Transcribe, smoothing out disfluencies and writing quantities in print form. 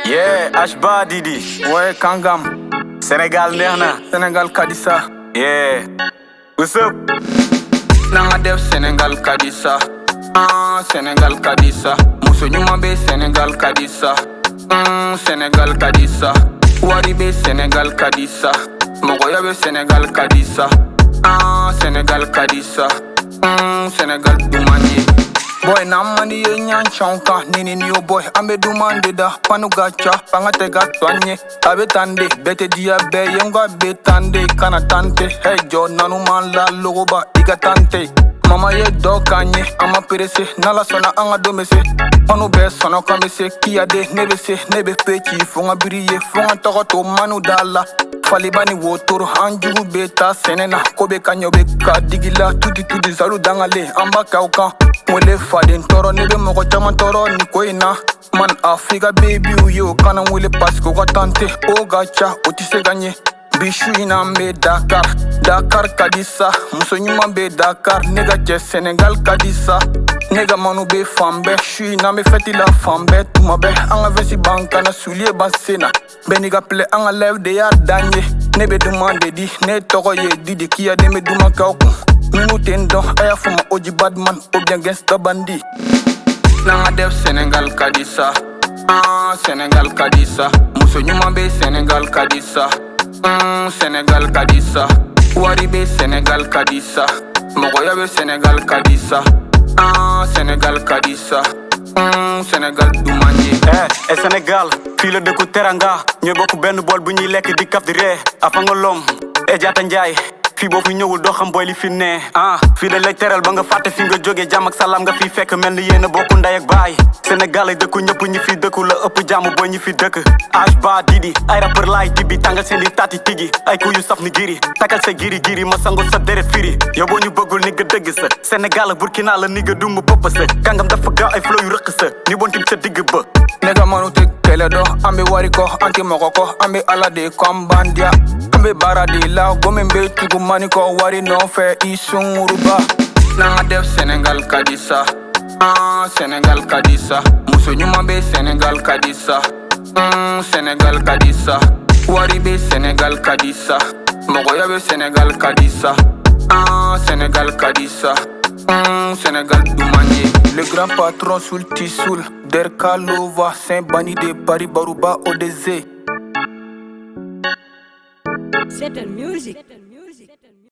Yeah, Ashba Didi. Ouais, Kangam. Sénégal neex Sénégal Kadissa. Yeah. What's up? Nanga def Sénégal Kadissa. Sénégal Kadissa. Muso ñuma be Sénégal Kadissa. Sénégal Kadissa. Wari be Sénégal Kadissa. Mogoya be Sénégal Kadissa. Sénégal Kadissa. Sénégal Dumani. Boy namani ye nyan chonka nini new boy ambe dumande da panu gacha pangate gatwanye abe tande bete dia be yenga be tande kana tante hey jo nanu man la logoba iga tante mama ye do kanye ama perese nala sona anga domese onu be sono kamese kiyade nebe pechi fonga biriye fonga tokoto manu dala falibani wotoro anjugu beta senena kobe kanyobe ka digila tudi zalu dangale amba kauka wele faden toro nebe moko chaman toro ni koina man Africa baby uyo kana wele pasko ka tante o gacha otise ganye bishu ina mbe Dakar Kadissa muso nyuma be Dakar nega che Senegal Kadissa nega manu be fambe shui na me feti la fambe tuma be anga vesi banka na soulier basena beniga ple anga lev de ya danye nebe demande di ne toko ye didi kia de me duma kauku minutendo aya fuma oji badman obien gangsta bandi nanga def Senegal Kadissa Senegal Kadissa muso nyuma be Senegal Kadissa Sénégal Kadissa wari be Sénégal Kadissa mogoya be Sénégal Kadissa Sénégal Kadissa Sénégal Dumani. Sénégal fii la dëkku teranga ñooy bokk benn bool bu ñuy lekk di kaf di ree afanga lom Jaata Njaay fii boo fi ñëwul doo xam boy li fi ne fii dañ lay teral ba nga fàtte fi nga jógee jàmm ak salaam nga fi fekk mel ni yéen a bokku ndey ak baay Sénégal ay dëkku ñëpp ñi fi dëkku la ëpp jàmm boy ñi fi dëkk Ashba Didi ay rappeur laay dibi tàngal seen i taati tigi ay ku yu saf ni giri takal sa giri ma sango sa deret firi yow boo ñu bëggul ni nga dëgg sa Sénégal ak Burkina la ni nga dumb pëpp sa kàngam dafa gaaw ay flow yu rëq sa ni bontim sa digg ba nega manu tek kele do ambe wari ko anti moko ko ambe ala de kombandia ambe baradi la gomembe tugu mani ko wari no fe isunguruba nanga def Sénégal Kadissa Sénégal Kadissa muso nyuma be Sénégal Kadissa Sénégal Kadissa wari be Sénégal Kadissa mogoya be Sénégal Kadissa Sénégal Kadissa Sénégal Dumani. Le grand patron sul tisoul Derkalova Saint Bani de Paris Barouba ODZ. Settle music.